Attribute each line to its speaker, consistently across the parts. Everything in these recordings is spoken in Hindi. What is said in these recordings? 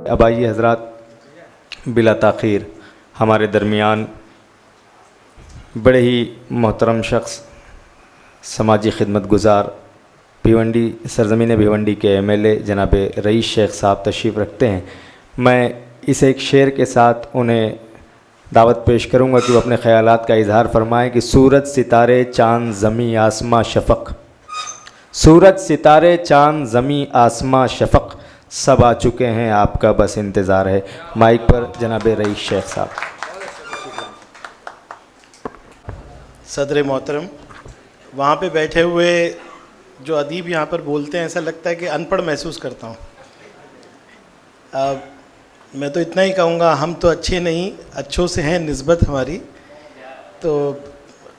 Speaker 1: अबाई हज़रात, बिला ताख़ीर हमारे दरमियान बड़े ही मोहतरम शख्स, समाजी खिदमत गुज़ार, भिवंडी सरज़मीन भिवंडी के एमएलए जनाब रईस शेख साहब तशरीफ़ रखते हैं। मैं इस एक शेर के साथ उन्हें दावत पेश करूँगा कि वो अपने ख़यालात का इजहार फरमाएँ कि सूरज सितारे चाँद ज़मी आसमां शफ़क़, सूरज सितारे चाँद ज़मी आसमां शफ़क़, सब आ चुके हैं आपका बस इंतज़ार है। माइक पर जनाब रईस शेख साहब।
Speaker 2: सदर मोहतरम, वहाँ पे बैठे हुए जो अदीब यहाँ पर बोलते हैं, ऐसा लगता है कि अनपढ़ महसूस करता हूँ। मैं तो इतना ही कहूँगा, हम तो अच्छे नहीं, अच्छों से हैं निस्बत हमारी। तो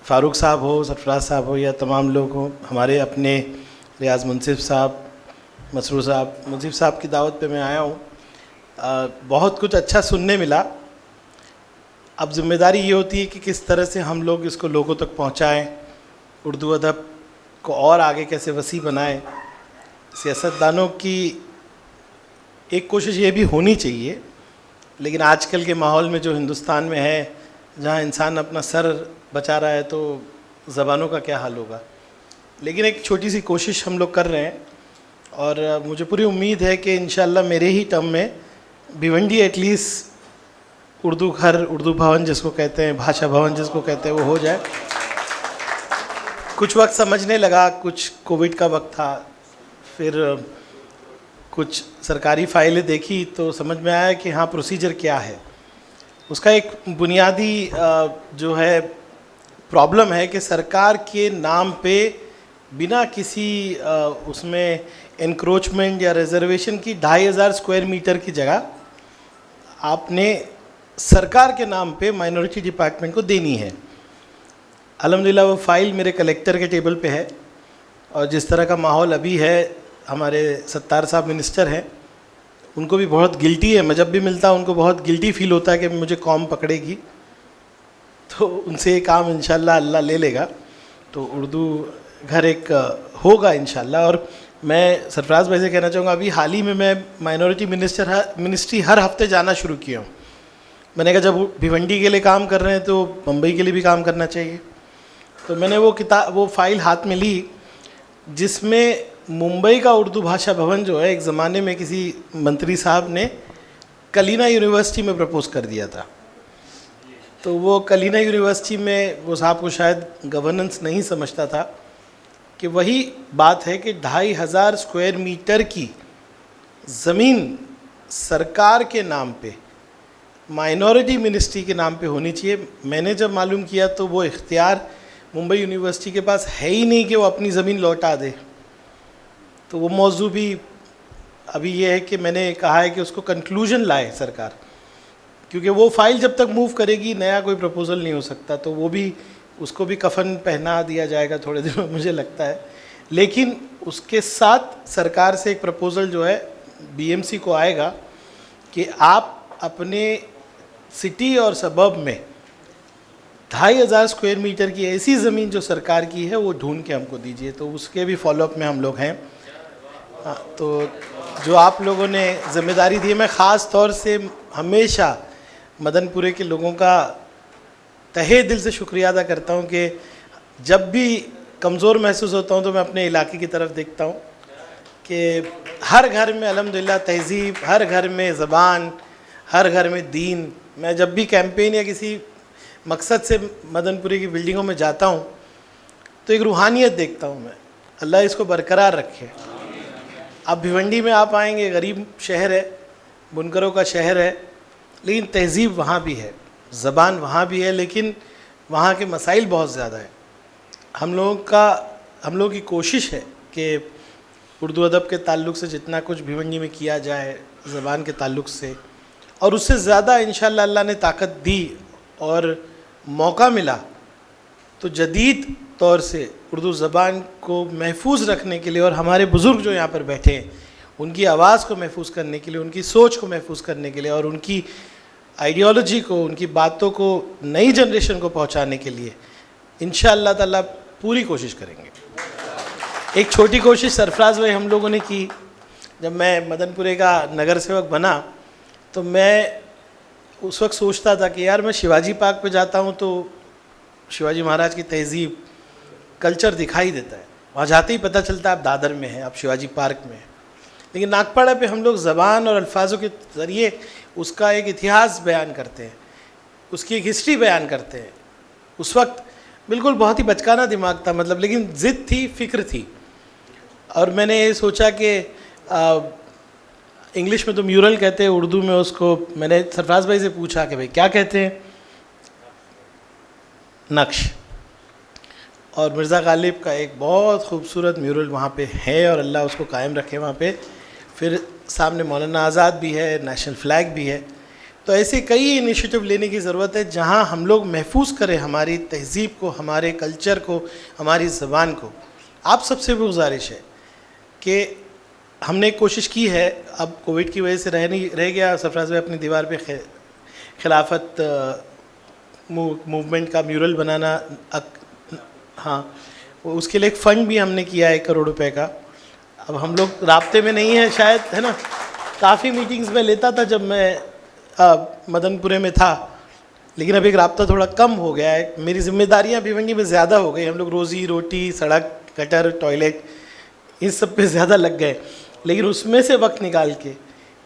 Speaker 2: फ़ारूक साहब हो, सरफराज साहब हो, या तमाम लोग हो, हमारे अपने रियाज़ मुंसिफ साहब, मसरूर साहब, मुंसिफ साहब की दावत पे मैं आया हूँ। बहुत कुछ अच्छा सुनने मिला। अब ज़िम्मेदारी ये होती है कि किस तरह से हम लोग इसको लोगों तक पहुँचाएँ, उर्दू अदब को और आगे कैसे वसी बनाएं। सियासतदानों की एक कोशिश ये भी होनी चाहिए, लेकिन आजकल के माहौल में जो हिंदुस्तान में है, जहाँ इंसान अपना सर बचा रहा है, तो ज़बानों का क्या हाल होगा। लेकिन एक छोटी सी कोशिश हम लोग कर रहे हैं, और मुझे पूरी उम्मीद है कि इंशाअल्लाह मेरे ही टर्म में भिवंडी एटलीस्ट उर्दू घर, उर्दू भवन जिसको कहते हैं, भाषा भवन जिसको कहते हैं, वो हो जाए। कुछ वक्त समझने लगा, कुछ कोविड का वक्त था, फिर कुछ सरकारी फाइलें देखी तो समझ में आया कि हाँ, प्रोसीजर क्या है। उसका एक बुनियादी जो है प्रॉब्लम है कि सरकार के नाम पे बिना किसी उसमें एनक्रोचमेंट या रिजर्वेशन की 2500 स्क्वायर मीटर की जगह आपने सरकार के नाम पे माइनॉरिटी डिपार्टमेंट को देनी है। अल्हम्दुलिल्लाह वो फ़ाइल मेरे कलेक्टर के टेबल पे है, और जिस तरह का माहौल अभी है, हमारे सत्तार साहब मिनिस्टर हैं, उनको भी बहुत गिल्टी है। मैं जब भी मिलता हूँ उनको बहुत गिल्टी फील होता है कि मुझे कौम पकड़ेगी, तो उनसे ये काम इंशाल्लाह अल्लाह ले लेगा, तो उर्दू घर एक होगा इंशाल्लाह। और मैं सरफराज भाई से कहना चाहूँगा, अभी हाल ही में मैं माइनॉरिटी मिनिस्ट्री हर हफ्ते जाना शुरू किया हूँ। मैंने कहा जब भिवंडी के लिए काम कर रहे हैं तो मुंबई के लिए भी काम करना चाहिए। तो मैंने वो फ़ाइल हाथ में ली, जिसमें मुंबई का उर्दू भाषा भवन जो है, एक ज़माने में किसी मंत्री साहब ने कलीना यूनिवर्सिटी में प्रपोज़ कर दिया था। तो वो कलीना यूनिवर्सिटी में वो साहब को शायद गवर्नेंस नहीं समझता था कि वही बात है कि 2500 स्क्वायर मीटर की ज़मीन सरकार के नाम पे, माइनॉरिटी मिनिस्ट्री के नाम पे होनी चाहिए। मैंने जब मालूम किया तो वो इख्तियार मुंबई यूनिवर्सिटी के पास है ही नहीं कि वो अपनी ज़मीन लौटा दे। तो वो मौजू भी अभी ये है कि मैंने कहा है कि उसको कंक्लूजन लाए सरकार, क्योंकि वो फ़ाइल जब तक मूव करेगी नया कोई प्रपोज़ल नहीं हो सकता। तो वो भी, उसको भी कफन पहना दिया जाएगा थोड़े दिनों में, मुझे लगता है। लेकिन उसके साथ सरकार से एक प्रपोज़ल जो है बीएमसी को आएगा कि आप अपने सिटी और सबब में 2500 स्क्वायर मीटर की ऐसी ज़मीन जो सरकार की है वो ढूंढ के हमको दीजिए। तो उसके भी फॉलोअप में हम लोग हैं। तो जो आप लोगों ने ज़िम्मेदारी दी है, मैं ख़ास तौर से हमेशा मदनपुरे के लोगों का तहे दिल से शुक्रिया अदा करता हूँ कि जब भी कमज़ोर महसूस होता हूँ तो मैं अपने इलाके की तरफ देखता हूँ कि हर घर में अल्हम्दुलिल्लाह तहज़ीब, हर घर में ज़बान, हर घर में दीन। मैं जब भी कैंपेन या किसी मकसद से मदनपुरी की बिल्डिंगों में जाता हूँ तो एक रूहानियत देखता हूँ मैं। अल्लाह इसको बरकरार रखे। अब भिवंडी में आप आएंगे, गरीब शहर है, बुनकरों का शहर है, लेकिन तहज़ीब वहाँ भी है, ज़बान वहाँ भी है, लेकिन वहाँ के मसाइल बहुत ज़्यादा है। हम लोगों की कोशिश है कि उर्दू अदब के ताल्लुक़ से जितना कुछ भिवंडी में किया जाए, ज़बान के ताल्लुक़ से, और उससे ज़्यादा इंशाअल्लाह अल्लाह ने ताकत दी और मौका मिला तो जदीद तौर से उर्दू ज़बान को महफूज रखने के लिए, और हमारे बुज़ुर्ग जो यहाँ पर बैठे हैं उनकी आवाज़ को महफूज करने के लिए, उनकी सोच को महफूज करने के लिए, और उनकी आइडियोलॉजी को, उनकी बातों को नई जनरेशन को पहुँचाने के लिए इंशाअल्लाह ताला पूरी कोशिश करेंगे। एक छोटी कोशिश सरफराज भाई हम लोगों ने की, जब मैं मदनपुरे का नगर सेवक बना तो मैं उस वक्त सोचता था कि यार मैं शिवाजी पार्क पे जाता हूँ तो शिवाजी महाराज की तहजीब कल्चर दिखाई देता है, वहाँ जाते ही पता चलता है आप दादर में हैं, आप शिवाजी पार्क में हैं। लेकिन नागपाड़ा पे हम लोग ज़बान और अल्फाजों के ज़रिए उसका एक इतिहास बयान करते हैं, उसकी एक हिस्ट्री बयान करते हैं। उस वक्त बिल्कुल बहुत ही बचकाना दिमाग था, मतलब, लेकिन ज़िद थी, फ़िक्र थी। और मैंने ये सोचा कि इंग्लिश में तो म्यूरल कहते हैं, उर्दू में उसको, मैंने सरफराज भाई से पूछा कि भाई क्या कहते हैं, नक्श। और मिर्ज़ा गालिब का एक बहुत खूबसूरत म्यूरल वहाँ पे है और अल्लाह उसको कायम रखे वहाँ पे। फिर सामने मौलाना आज़ाद भी है, नेशनल फ्लैग भी है। तो ऐसे कई इनिशिएटिव लेने की ज़रूरत है जहाँ हम लोग महफूज करें हमारी तहज़ीब को, हमारे कल्चर को, हमारी ज़बान को। आप सबसे भी गुजारिश है कि हमने कोशिश की है, अब कोविड की वजह से रह गया सरफराज भाई अपनी दीवार पे खिलाफत मूवमेंट का म्यूरल बनाना। हाँ, उसके लिए एक फ़ंड भी हमने किया है 1 करोड़ रुपए का। अब हम लोग राब्ते में नहीं है शायद, है ना, काफ़ी मीटिंग्स में लेता था जब मैं मदनपुरे में था, लेकिन अब एक राब्ता थोड़ा कम हो गया है। मेरी जिम्मेदारियां भिवंडी में ज़्यादा हो गई, हम लोग रोज़ी रोटी, सड़क, गटर, टॉयलेट, इन सब पे ज़्यादा लग गए। लेकिन उसमें से वक्त निकाल के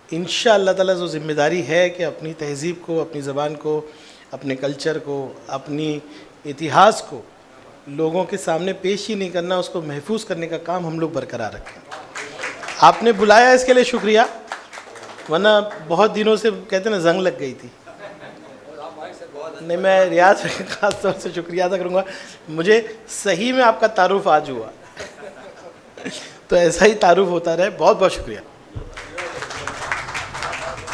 Speaker 2: इंशाअल्लाह ताला जो ज़िम्मेदारी है कि अपनी तहज़ीब को, अपनी ज़बान को, अपने कल्चर को, अपनी इतिहास को लोगों के सामने पेश ही नहीं करना, उसको महफूज करने का काम हम लोग बरकरार रखें। आपने बुलाया इसके लिए शुक्रिया, वरना बहुत दिनों से कहते ना जंग लग गई थी। नहीं, मैं रियाज ख़ास तौर से शुक्रिया अदा करूँगा, मुझे सही में आपका तारुफ आज हुआ। तो ऐसा ही तारुफ होता रहे। बहुत बहुत शुक्रिया।